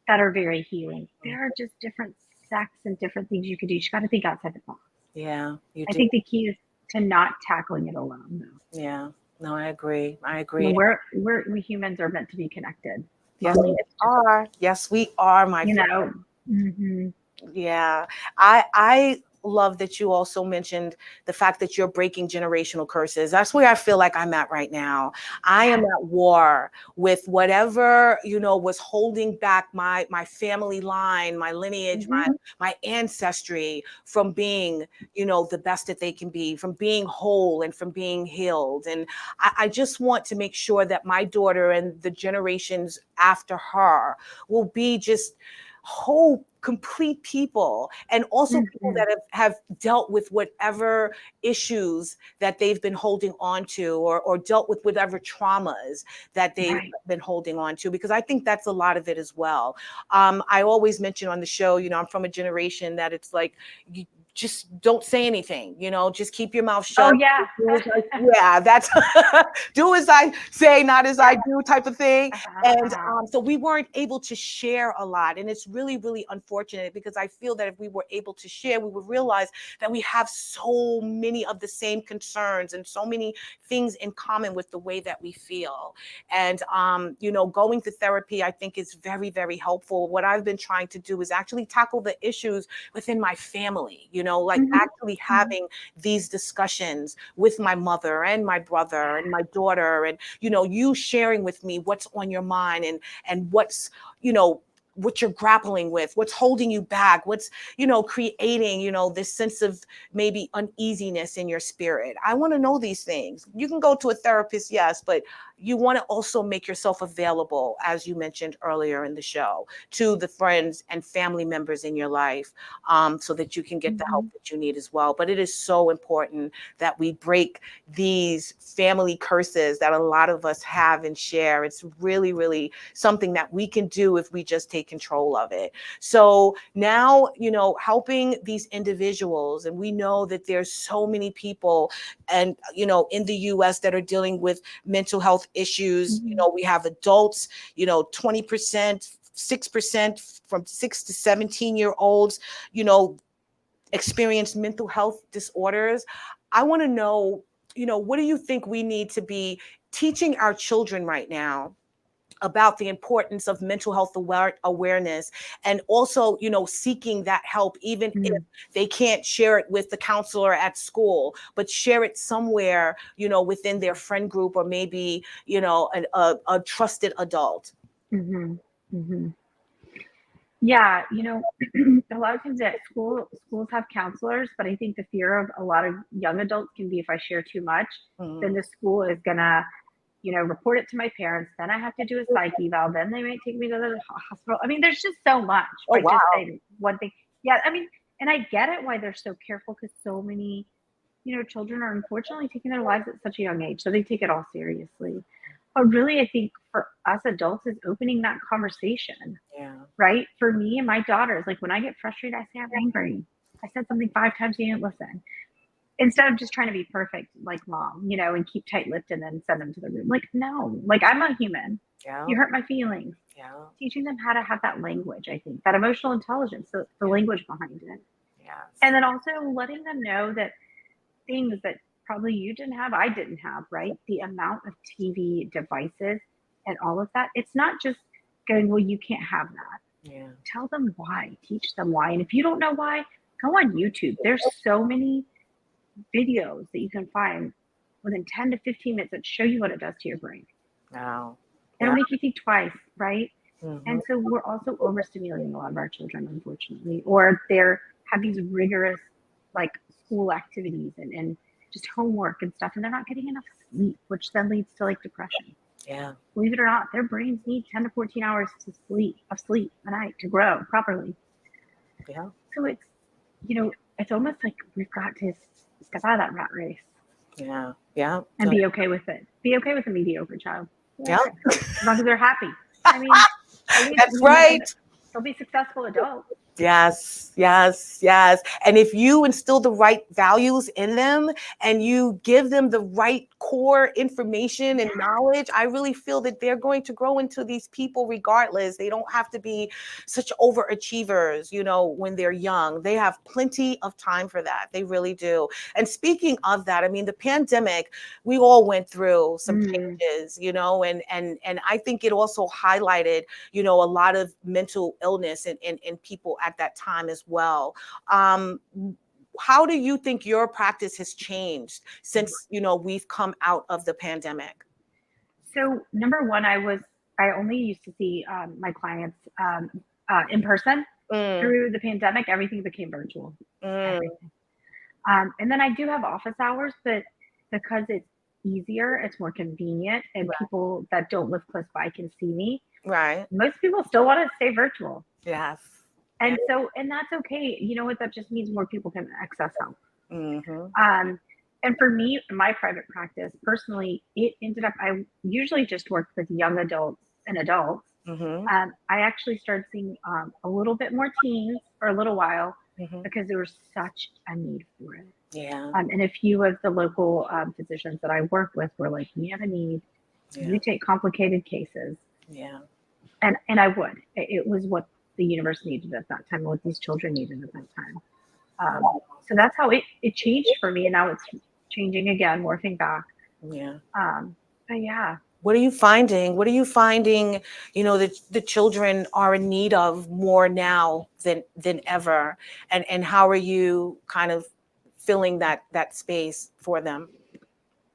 that are very healing. There are just different sects and different things you can do. You got to think outside the box. Yeah. I think the key is to not tackling it alone, though. Yeah. No, I agree. We humans are meant to be connected. Yes, we are. Yes, we are, my friend. Yeah. I love that you also mentioned the fact that you're breaking generational curses. That's where I feel like I'm at right now. I am at war with whatever, was holding back my family line, my lineage, my ancestry from being, the best that they can be, from being whole and from being healed. And I just want to make sure that my daughter and the generations after her will be just whole, complete people, and also people that have dealt with whatever issues that they've been holding on to, or dealt with whatever traumas that they've been holding on to, because I think that's a lot of it as well. I always mention on the show, I'm from a generation that it's like, you just don't say anything, just keep your mouth shut. Oh, yeah. Yeah, that's do as I say, not as I do type of thing. And so we weren't able to share a lot. And it's really, really unfortunate, because I feel that if we were able to share, we would realize that we have so many of the same concerns and so many things in common with the way that we feel. And, going to therapy, I think, is very, very helpful. What I've been trying to do is actually tackle the issues within my family, actually having these discussions with my mother and my brother and my daughter, and, you sharing with me what's on your mind and what's, what you're grappling with, what's holding you back, what's, creating, this sense of maybe uneasiness in your spirit. I want to know these things. You can go to a therapist, yes, but you want to also make yourself available, as you mentioned earlier in the show, to the friends and family members in your life, so that you can get the help that you need as well. But it is so important that we break these family curses that a lot of us have and share. It's really, really something that we can do if we just take control of it. So now, helping these individuals, and we know that there's so many people and, in the US that are dealing with mental health issues. We have adults, 20%, 6% from 6 to 17-year-olds, experience mental health disorders. I want to know, what do you think we need to be teaching our children right now about the importance of mental health awareness, and also, seeking that help, even if they can't share it with the counselor at school, but share it somewhere, within their friend group, or maybe, a trusted adult. Mm-hmm. Mm-hmm. Yeah, a lot of times at schools have counselors, but I think the fear of a lot of young adults can be, if I share too much, then the school is gonna, report it to my parents. Then I have to do a psych eval. Then they might take me to the hospital. I mean, there's just so much. Oh, wow. Just saying one thing. Yeah, I mean, and I get it why they're so careful, because so many, children are unfortunately taking their lives at such a young age. So they take it all seriously. But really, I think for us adults is opening that conversation. Yeah. Right? For me and my daughters, like when I get frustrated, I say I'm angry. I said something 5 times, you didn't listen. Instead of just trying to be perfect like mom, and keep tight-lipped and then send them to the room. Like, no, like I'm a human. Yeah. You hurt my feelings. Yeah. Teaching them how to have that language, I think, that emotional intelligence, the language behind it. Yeah. And then also letting them know that things that probably you didn't have, I didn't have, right? The amount of TV devices and all of that. It's not just going, well, you can't have that. Yeah. Tell them why, teach them why. And if you don't know why, go on YouTube. There's so many videos that you can find within 10 to 15 minutes that show you what it does to your brain. Wow. It'll make you think twice, right? Mm-hmm. And so we're also overstimulating a lot of our children, unfortunately, or they're have these rigorous like school activities and just homework and stuff, and they're not getting enough sleep, which then leads to like depression. Yeah. Believe it or not, their brains need 10 to 14 hours of sleep a night to grow properly. Yeah. So it's, it's almost like we've got to step out of that rat race. Yeah. Yeah. And be okay with it. Be okay with a mediocre child. Yeah. As long as they're happy. I mean, at least That's right. They'll be successful adults. Yes, yes, yes. And if you instill the right values in them and you give them the right core information and knowledge, I really feel that they're going to grow into these people regardless. They don't have to be such overachievers, when they're young. They have plenty of time for that. They really do. And speaking of that, I mean, the pandemic, we all went through some changes, and I think it also highlighted, a lot of mental illness in people at that time as well. How do you think your practice has changed since, we've come out of the pandemic? So number one, I only used to see my clients in person. Through the pandemic. Everything became virtual. Everything. And then I do have office hours, but because it's easier, it's more convenient, and people that don't live close by can see me. Right. Most people still want to stay virtual. Yes. And and that's okay. You know what? That just means more people can access help. Mm-hmm. And for me, my private practice, personally, it ended up, I usually just worked with young adults and adults. Mm-hmm. I actually started seeing a little bit more teens for a little while because there was such a need for it. Yeah. And a few of the local physicians that I work with were like, we have a need. You take complicated cases. Yeah. And I would. It was what the universe needed at that time, what these children needed at that time. So that's how it changed for me, and now it's changing again, morphing back. Yeah. But yeah. What are you finding? That the children are in need of more now than ever, and how are you kind of filling that space for them?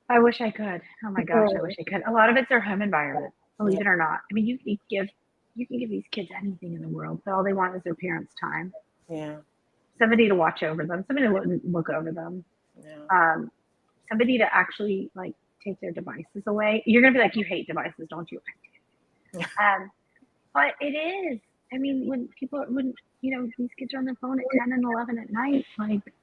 I wish I could. Oh my gosh, I wish I could. A lot of it's their home environment, believe it or not. I mean, you can give these kids anything in the world, but all they want is their parents' time. Yeah. Somebody to watch over them, somebody to look over them. Yeah. Somebody to actually like take their devices away. You're gonna be like, you hate devices, don't you? But it is. I mean, when these kids are on their phone at 10 and 11 at night, like,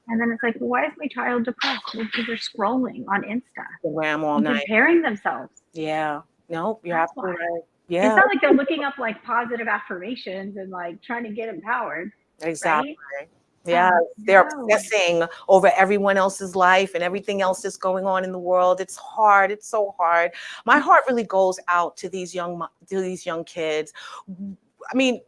and then it's like, well, why is my child depressed? Well, because they're scrolling on Insta. Instagram all night. Comparing themselves. Yeah. No, you're That's absolutely why. right. Yeah. It's not like they're looking up like positive affirmations and like trying to get empowered. Exactly. Right? Yeah. They're No. obsessing over everyone else's life and everything else that's going on in the world. It's hard. It's so hard. My heart really goes out to these young kids. I mean,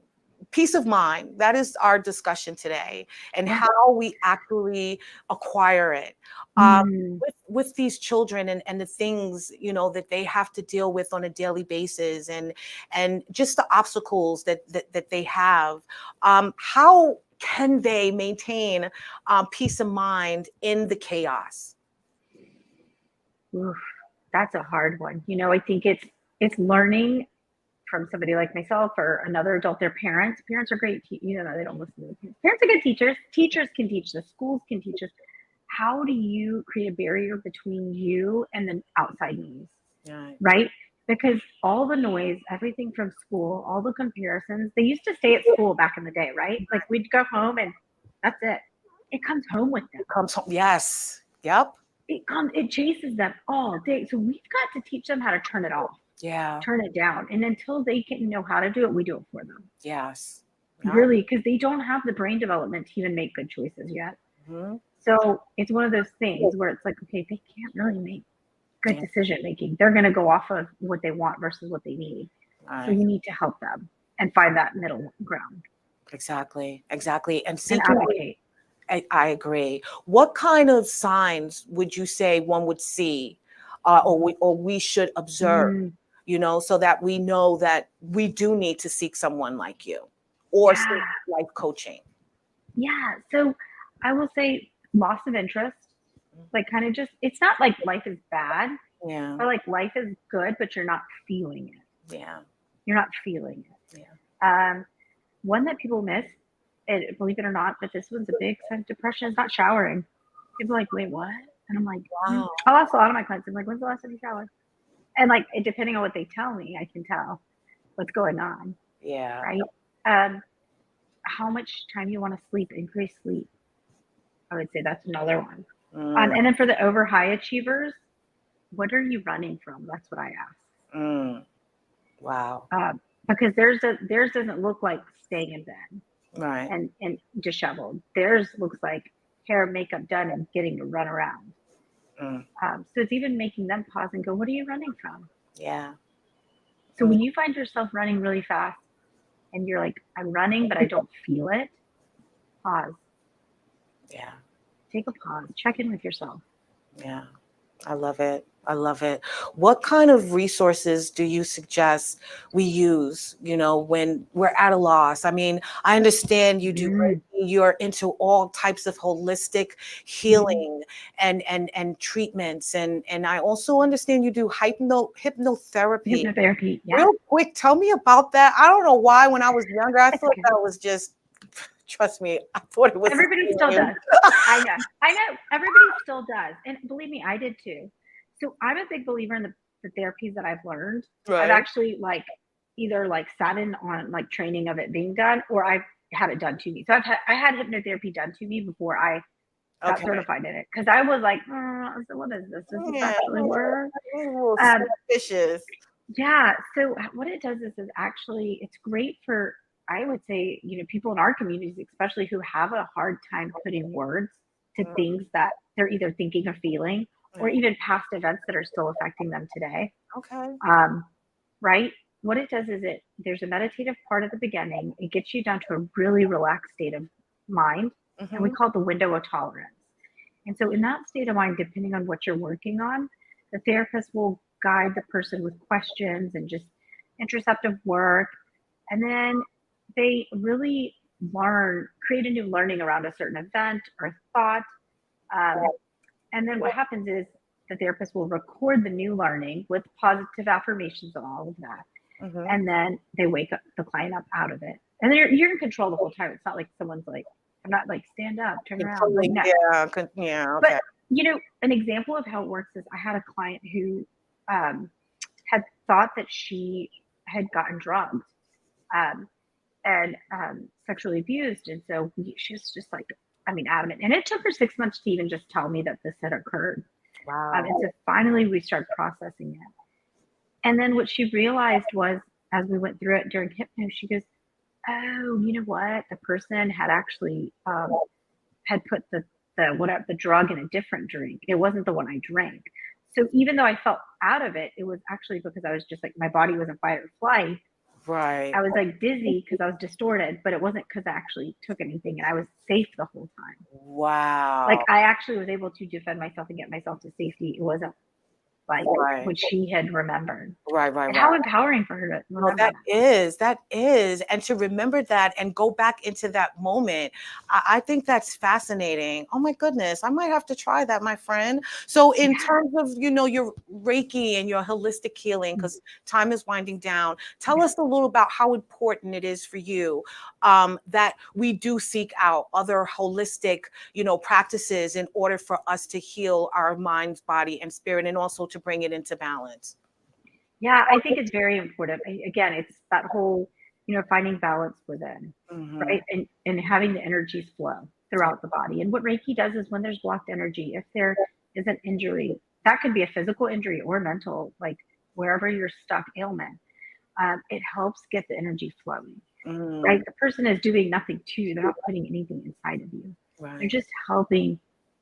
peace of mind. That is our discussion today, and Yeah. how we actually acquire it. Mm. With these children and the things, you know, that they have to deal with on a daily basis, and just the obstacles that they have. How can they maintain peace of mind in the chaos? Oof, that's a hard one. You know, I think it's learning from somebody like myself or another adult. Their parents. Parents are great. You know, they don't listen to the parents. Parents are good teachers. Teachers can teach us. Schools can teach us. How do you create a barrier between you and the outside noise? Right. Right? Because all the noise, everything from school, all the comparisons, they used to stay at school back in the day, right? Like we'd go home and that's it. It comes home with them. Comes home. Yes. Yep. It chases them all day. So we've got to teach them how to turn it off, Yeah. turn it down. And until they can know how to do it, we do it for them. Yes. Really, because they don't have the brain development to even make good choices yet. Mm-hmm. So it's one of those things where it's like, okay, they can't really make good decision making. They're going to go off of what they want versus what they need. Right. So you need to help them and find that middle ground. Exactly. And And seeking. advocate. I agree. What kind of signs would you say one would see, or we should observe, Mm, you know, so that we know that we do need to seek someone like you, or Yeah. seek life coaching? yeah. So I will say loss of interest, like kind of just, it's not like life is bad, Yeah. or like life is good, but you're not feeling it. Yeah. You're not feeling it. Yeah. One that people miss, and believe it or not, but this one's a big sign of depression, is not showering. People are like, wait, what? And I'm like, Wow. I'll ask a lot of my clients, I'm like, when's the last time you showered? And like, depending on what they tell me, I can tell what's going on, Yeah. right? How much time you want to sleep, increase sleep. I would say that's another one. And then for the over high achievers, what are you running from? That's what I ask. Wow. Because theirs doesn't look like staying in bed Right. and disheveled. Theirs looks like hair, makeup done, and getting to run around. So it's even making them pause and go, what are you running from? Yeah. So when you find yourself running really fast and you're like, I'm running, but I don't feel it, pause. Yeah. Take a pause. Check in with yourself. Yeah. I love it. What kind of resources do you suggest we use, you know, when we're at a loss? I mean, I understand you do, you're into all types of holistic healing and treatments. And I also understand you do hypnotherapy. Hypnotherapy, yeah. Real quick, tell me about that. I don't know why when I was younger, I thought that was just, trust me, I thought it was. Everybody still does. I know. Everybody still does. And believe me, I did too. So I'm a big believer in the therapies that I've learned. Right. I've actually either sat in on training of it being done, or I've had it done to me. So I had hypnotherapy done to me before I got certified in it. Because I was like, so what is this? Does this actually work? Suspicious. Yeah. So what it does is actually, it's great for, I would say, you know, people in our communities, especially who have a hard time putting words to things that they're either thinking or feeling, or even past events that are still affecting them today. Okay. Right? What it does is there's a meditative part at the beginning. It gets you down to a really relaxed state of mind, and we call it the window of tolerance. And so in that state of mind, depending on what you're working on, the therapist will guide the person with questions and just introspective work. And then they really create a new learning around a certain event or thought. And then what happens is the therapist will record the new learning with positive affirmations and all of that. And then they wake up the client up out of it. And you're in control the whole time. It's not like someone's like, I'm not like, stand up, turn around. Like, no. Yeah. Okay. But, you know, an example of how it works is I had a client who had thought that she had gotten drugged and sexually abused. And so she was just like, adamant. And it took her 6 months to even just tell me that this had occurred. Wow. And so finally we started processing it. And then what she realized was, as we went through it during hypno, she goes, oh, you know what? The person had actually had put the drug in a different drink. It wasn't the one I drank. So even though I felt out of it, it was actually because I was just like, my body was in fight or flight. Right. I was like dizzy because I was distorted, but it wasn't because I actually took anything, and I was safe the whole time. Like Wow. I actually was able to defend myself and get myself to safety. It wasn't like Right. what she had remembered. Right. And how empowering for her to No, remember that. that is, and to remember that and go back into that moment, I think that's fascinating. Oh my goodness, I might have to try that, my friend. So, in terms of your Reiki and your holistic healing, because time is winding down, tell us a little about how important it is for you that we do seek out other holistic, practices in order for us to heal our mind, body, and spirit, and also to bring it into balance. Yeah, I think it's very important. Again, it's that whole, finding balance within, right? And having the energies flow throughout the body. And what Reiki does is when there's blocked energy, if there is an injury, that could be a physical injury or mental, like wherever you're stuck ailment, it helps get the energy flowing, right? The person is doing nothing to you. They're not putting anything inside of you. They're just helping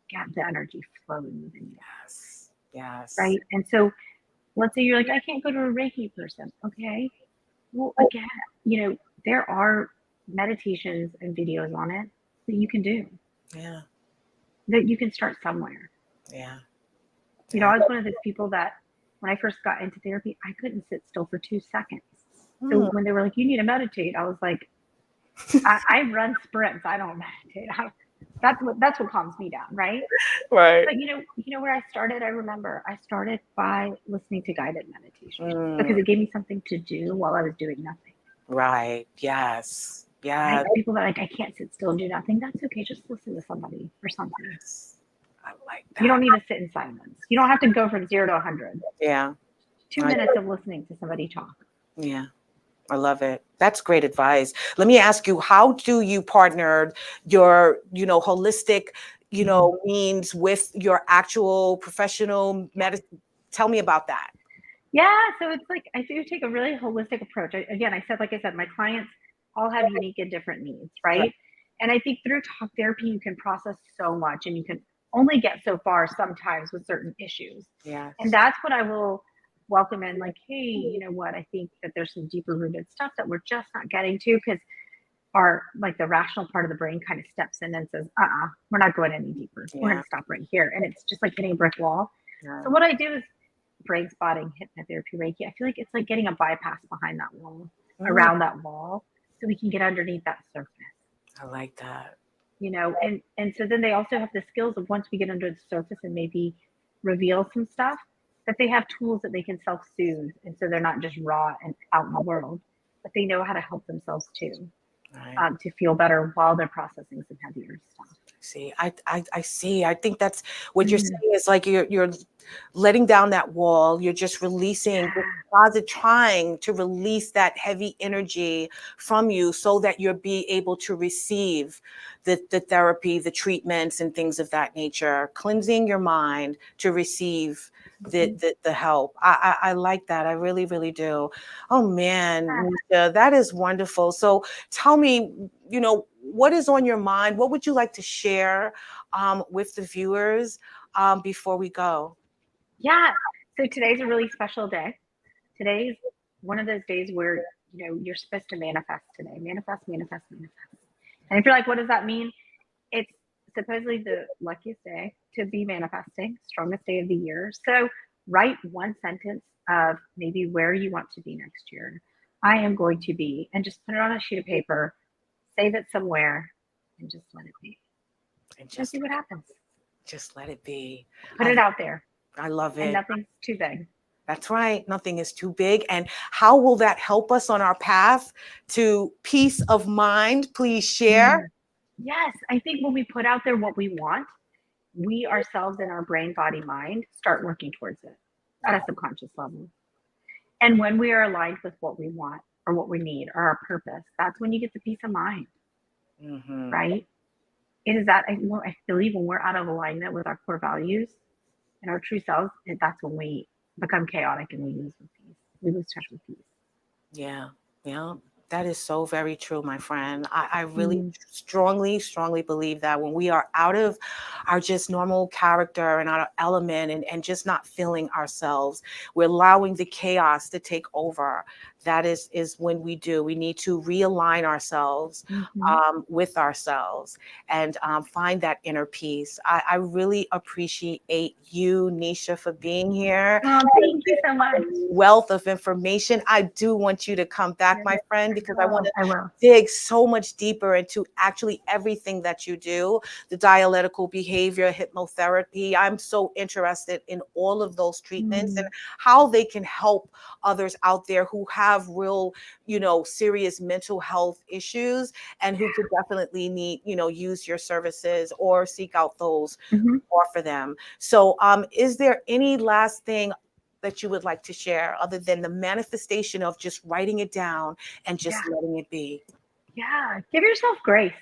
get the energy flowing within you. Yes. Right. And so let's say you're like, I can't go to a Reiki person. Okay. Well, again, there are meditations and videos on it that you can do. Yeah. That you can start somewhere. Yeah. I was one of those people that when I first got into therapy, I couldn't sit still for 2 seconds. So when they were like, you need to meditate, I was like, I run sprints. I don't meditate. That's what calms me down, right? Right. But where I started, I remember I started by listening to guided meditation because it gave me something to do while I was doing nothing. Right. Yes. Yeah. Right? People that are like, I can't sit still and do nothing. That's okay. Just listen to somebody or something. I like that. You don't need to sit in silence. You don't have to go from 0 to 100. Yeah. 2 minutes of listening to somebody talk. Yeah. I love it. That's great advice. Let me ask you, how do you partner your, holistic, means with your actual professional medicine? Tell me about that. Yeah. So it's like, I do take a really holistic approach. Like I said, my clients all have unique and different needs, right? And I think through talk therapy, you can process so much and you can only get so far sometimes with certain issues. Yeah. And that's what I will welcome in, like, hey, you know what? I think that there's some deeper rooted stuff that we're just not getting to because the rational part of the brain kind of steps in and says, we're not going any deeper. We're going to stop right here. And it's just like hitting a brick wall. Yeah. So what I do is brain spotting, hypnotherapy, Reiki. I feel like it's like getting a bypass behind that wall, around that wall, so we can get underneath that surface. I like that. And so then they also have the skills of once we get under the surface and maybe reveal some stuff, that they have tools that they can self-soothe. And so they're not just raw and out in the world, but they know how to help themselves too, to feel better while they're processing some heavier stuff. See, I see. I think that's what you're saying is like you're letting down that wall. You're just releasing the closet, trying to release that heavy energy from you so that you'll be able to receive the therapy, the treatments and things of that nature, cleansing your mind to receive the help. I like that. I really, really do. Oh man, Nisha, that is wonderful. So tell me, what is on your mind? What would you like to share with the viewers before we go? Yeah. So today's a really special day. Today's one of those days where, you're supposed to manifest today. Manifest, manifest, manifest. And if you're like, what does that mean? It's supposedly the luckiest day to be manifesting, strongest day of the year. So write one sentence of maybe where you want to be next year. I am going to be, and just put it on a sheet of paper, save it somewhere, and just let it be. And just see what happens. Just let it be. Put it out there. I love it. And nothing's too big. That's right. Nothing is too big. And how will that help us on our path to peace of mind? Please share. Yes. I think when we put out there what we want, we ourselves in our brain, body, mind start working towards it at a subconscious level. And when we are aligned with what we want or what we need or our purpose, that's when you get the peace of mind. Right? It is that I believe when we're out of alignment with our core values and our true selves, that's when we become chaotic and we lose with peace. We lose touch with peace. Yeah. Yeah. That is so very true, my friend. I really strongly, strongly believe that when we are out of our just normal character and our element and just not feeling ourselves, we're allowing the chaos to take over. That is when we need to realign ourselves with ourselves and find that inner peace. I really appreciate you, Nisha, for being here. Oh, thank you so much. Wealth of information. I do want you to come back, my friend, because I want I to will. dig so much deeper into actually everything that you do, the dialectical behavior, hypnotherapy. I'm so interested in all of those treatments and how they can help others out there who have real, serious mental health issues and who could definitely need, use your services or seek out those who offer them. So is there any last thing that you would like to share other than the manifestation of just writing it down and just letting it be? Yeah. Give yourself grace.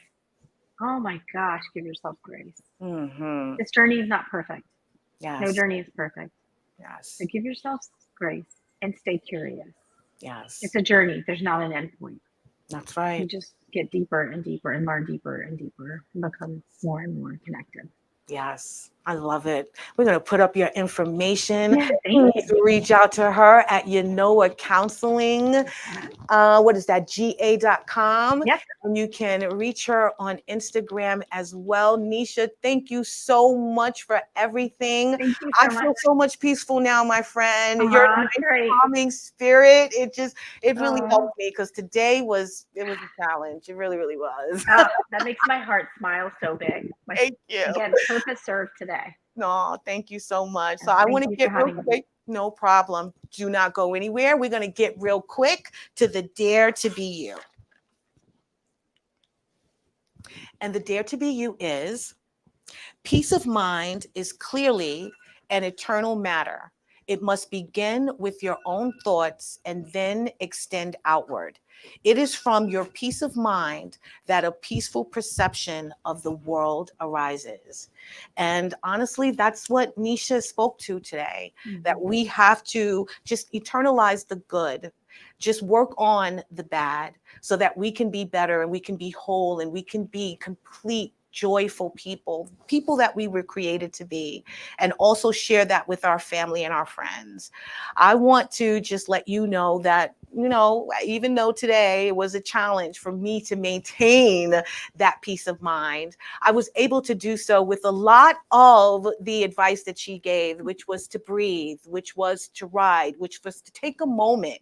Oh my gosh. Give yourself grace. This journey is not perfect. Yes. No journey is perfect. Yes. So give yourself grace and stay curious. Yes. It's a journey. There's not an end point. That's right. You just get deeper and deeper and learn deeper and deeper and become more and more connected. Yes. I love it. We're going to put up your information. Yeah, thank Please reach out to her at Yanoa Counseling. What is that? GA.com. Yep. And you can reach her on Instagram as well. Nisha, thank you so much for everything. Thank you I so feel much. so much peaceful now, my friend. You're a nice, Great. calming spirit. It really helped me because today it was a challenge. It really, really was. That makes my heart smile so big. Thank you. Again, purpose served today. No, thank you so much. So I want to get real quick. No problem. Do not go anywhere. We're going to get real quick to the Dare to Be You. And the Dare to Be You is: peace of mind is clearly an eternal matter. It must begin with your own thoughts and then extend outward. It is from your peace of mind that a peaceful perception of the world arises. And honestly, that's what Nisha spoke to today, that we have to just eternalize the good, just work on the bad so that we can be better and we can be whole and we can be complete, joyful people that we were created to be, and also share that with our family and our friends. I want to just let you know that, even though today it was a challenge for me to maintain that peace of mind, I was able to do so with a lot of the advice that she gave, which was to breathe, which was to ride, which was to take a moment.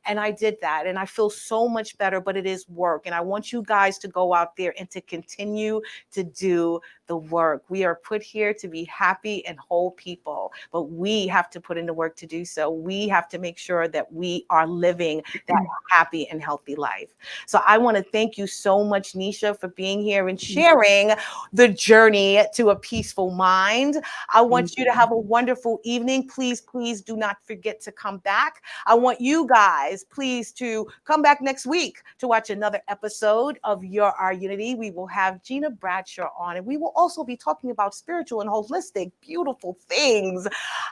And I did that. And I feel so much better, but it is work. And I want you guys to go out there and to continue to do the work. We are put here to be happy and whole people, but we have to put in the work to do so. We have to make sure that we are living that happy and healthy life. So I want to thank you so much, Nisha, for being here and sharing the journey to a peaceful mind. I want you to have a wonderful evening. Please, please do not forget to come back. I want you guys, please, to come back next week to watch another episode of Your Our Unity. We will have Gina Bradshaw on, and we will also be talking about spiritual and holistic, beautiful things.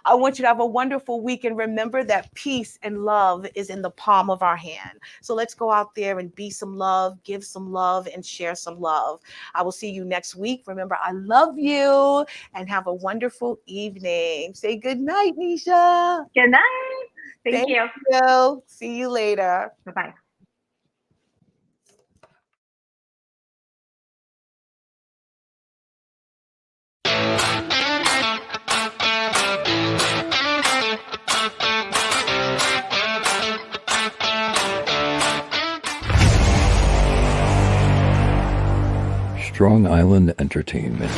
I want you to have a wonderful week, and remember that peace and love is in the palm of our hand. So let's go out there and be some love, give some love, and share some love. I will see you next week. Remember, I love you, and have a wonderful evening. Say good night, Nisha. Good night. Thank you. See you later. Bye-bye. Strong Island Entertainment.